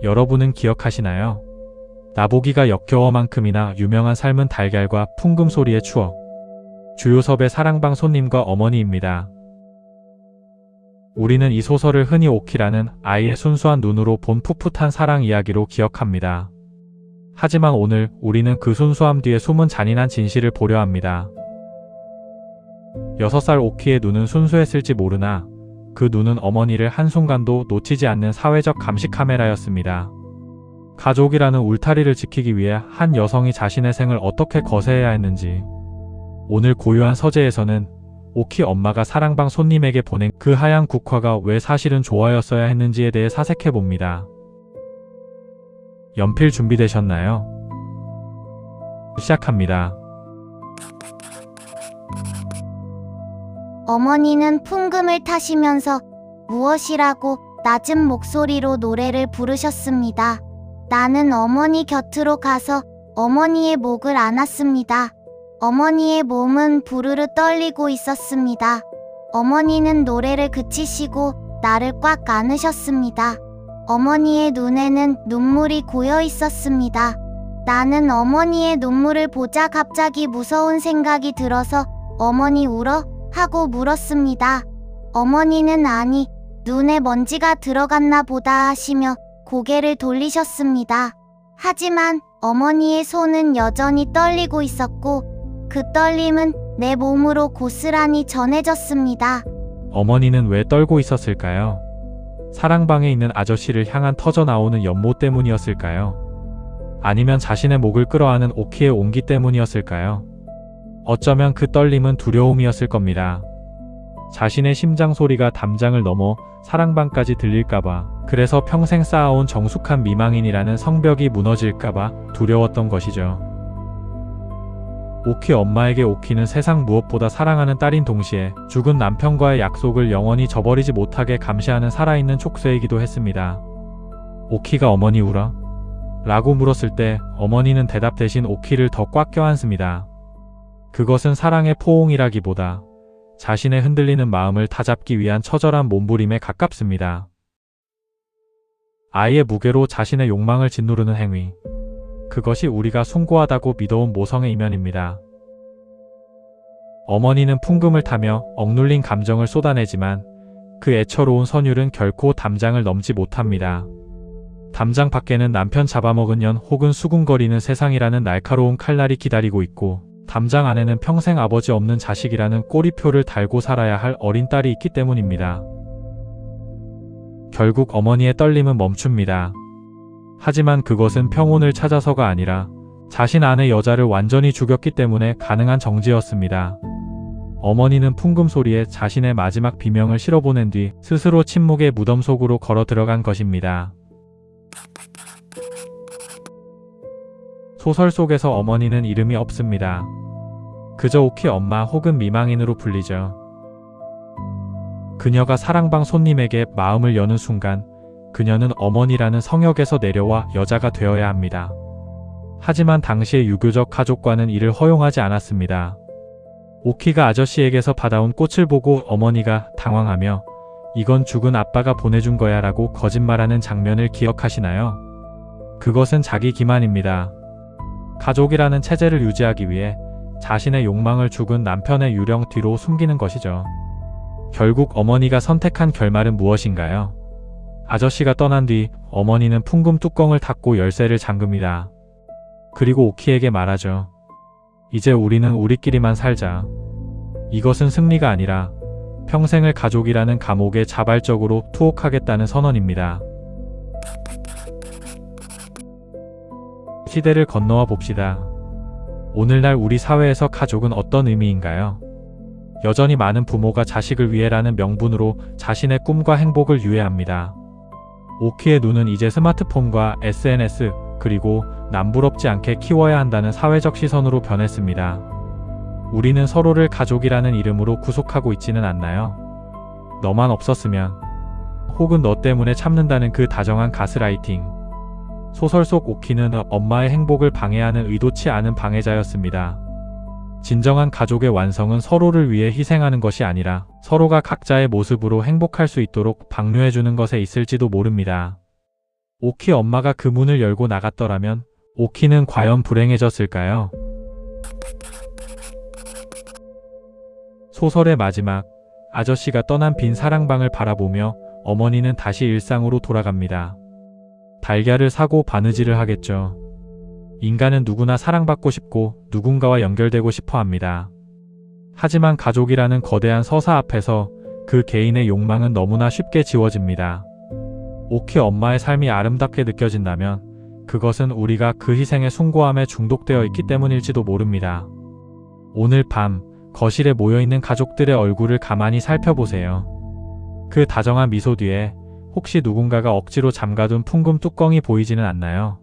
여러분은 기억하시나요? 나보기가 역겨워만큼이나 유명한 삶은 달걀과 풍금 소리의 추억. 주요섭의 사랑방 손님과 어머니입니다. 우리는 이 소설을 흔히 오키라는 아이의 순수한 눈으로 본 풋풋한 사랑 이야기로 기억합니다. 하지만 오늘 우리는 그 순수함 뒤에 숨은 잔인한 진실을 보려 합니다. 6살 오키의 눈은 순수했을지 모르나 그 눈은 어머니를 한순간도 놓치지 않는 사회적 감시 카메라였습니다. 가족이라는 울타리를 지키기 위해 한 여성이 자신의 생을 어떻게 거세해야 했는지, 오늘 고유한 서재에서는 오키 엄마가 사랑방 손님에게 보낸 그 하얀 국화가 왜 사실은 좋아였어야 했는지에 대해 사색해봅니다. 연필 준비되셨나요? 시작합니다. 어머니는 풍금을 타시면서 무엇이라고 낮은 목소리로 노래를 부르셨습니다. 나는 어머니 곁으로 가서 어머니의 목을 안았습니다. 어머니의 몸은 부르르 떨리고 있었습니다. 어머니는 노래를 그치시고 나를 꽉 안으셨습니다. 어머니의 눈에는 눈물이 고여 있었습니다. 나는 어머니의 눈물을 보자 갑자기 무서운 생각이 들어서 어머니 울어? 하고 물었습니다. 어머니는 아니, 눈에 먼지가 들어갔나 보다 하시며 고개를 돌리셨습니다. 하지만 어머니의 손은 여전히 떨리고 있었고 그 떨림은 내 몸으로 고스란히 전해졌습니다. 어머니는 왜 떨고 있었을까요? 사랑방에 있는 아저씨를 향한 터져나오는 연모 때문이었을까요? 아니면 자신의 목을 끌어안은 오키의 온기 때문이었을까요? 어쩌면 그 떨림은 두려움이었을 겁니다. 자신의 심장 소리가 담장을 넘어 사랑방까지 들릴까봐, 그래서 평생 쌓아온 정숙한 미망인이라는 성벽이 무너질까봐 두려웠던 것이죠. 오키 엄마에게 오키는 세상 무엇보다 사랑하는 딸인 동시에 죽은 남편과의 약속을 영원히 저버리지 못하게 감시하는 살아있는 촉새이기도 했습니다. 오키가 어머니 울어? 라고 물었을 때 어머니는 대답 대신 오키를 더 꽉 껴안습니다. 그것은 사랑의 포옹이라기보다 자신의 흔들리는 마음을 다잡기 위한 처절한 몸부림에 가깝습니다. 아이의 무게로 자신의 욕망을 짓누르는 행위. 그것이 우리가 숭고하다고 믿어온 모성의 이면입니다. 어머니는 풍금을 타며 억눌린 감정을 쏟아내지만 그 애처로운 선율은 결코 담장을 넘지 못합니다. 담장 밖에는 남편 잡아먹은 년 혹은 수군거리는 세상이라는 날카로운 칼날이 기다리고 있고, 담장 안에는 평생 아버지 없는 자식이라는 꼬리표를 달고 살아야 할 어린 딸이 있기 때문입니다. 결국 어머니의 떨림은 멈춥니다. 하지만 그것은 평온을 찾아서가 아니라 자신 안의 여자를 완전히 죽였기 때문에 가능한 정지였습니다. 어머니는 풍금 소리에 자신의 마지막 비명을 실어보낸 뒤 스스로 침묵의 무덤 속으로 걸어 들어간 것입니다. 소설 속에서 어머니는 이름이 없습니다. 그저 오키 엄마 혹은 미망인으로 불리죠. 그녀가 사랑방 손님에게 마음을 여는 순간 그녀는 어머니라는 성역에서 내려와 여자가 되어야 합니다. 하지만 당시의 유교적 가족관은 이를 허용하지 않았습니다. 오키가 아저씨에게서 받아온 꽃을 보고 어머니가 당황하며 이건 죽은 아빠가 보내준 거야 라고 거짓말하는 장면을 기억하시나요? 그것은 자기 기만입니다. 가족이라는 체제를 유지하기 위해 자신의 욕망을 죽은 남편의 유령 뒤로 숨기는 것이죠. 결국 어머니가 선택한 결말은 무엇인가요? 아저씨가 떠난 뒤 어머니는 풍금 뚜껑을 닫고 열쇠를 잠급니다. 그리고 오키에게 말하죠. 이제 우리는 우리끼리만 살자. 이것은 승리가 아니라 평생을 가족이라는 감옥에 자발적으로 투옥하겠다는 선언입니다. 시대를 건너와 봅시다. 오늘날 우리 사회에서 가족은 어떤 의미인가요? 여전히 많은 부모가 자식을 위해라는 명분으로 자신의 꿈과 행복을 유예합니다. 오키의 눈은 이제 스마트폰과 SNS, 그리고 남부럽지 않게 키워야 한다는 사회적 시선으로 변했습니다. 우리는 서로를 가족이라는 이름으로 구속하고 있지는 않나요? 너만 없었으면, 혹은 너 때문에 참는다는 그 다정한 가스라이팅. 소설 속 오키는 엄마의 행복을 방해하는 의도치 않은 방해자였습니다. 진정한 가족의 완성은 서로를 위해 희생하는 것이 아니라 서로가 각자의 모습으로 행복할 수 있도록 방류해주는 것에 있을지도 모릅니다. 오키 엄마가 그 문을 열고 나갔더라면 오키는 과연 불행해졌을까요? 소설의 마지막, 아저씨가 떠난 빈 사랑방을 바라보며 어머니는 다시 일상으로 돌아갑니다. 달걀을 사고 바느질을 하겠죠. 인간은 누구나 사랑받고 싶고 누군가와 연결되고 싶어 합니다. 하지만 가족이라는 거대한 서사 앞에서 그 개인의 욕망은 너무나 쉽게 지워집니다. 오키 엄마의 삶이 아름답게 느껴진다면 그것은 우리가 그 희생의 숭고함에 중독되어 있기 때문일지도 모릅니다. 오늘 밤 거실에 모여있는 가족들의 얼굴을 가만히 살펴보세요. 그 다정한 미소 뒤에 혹시 누군가가 억지로 잠가둔 풍금 뚜껑이 보이지는 않나요?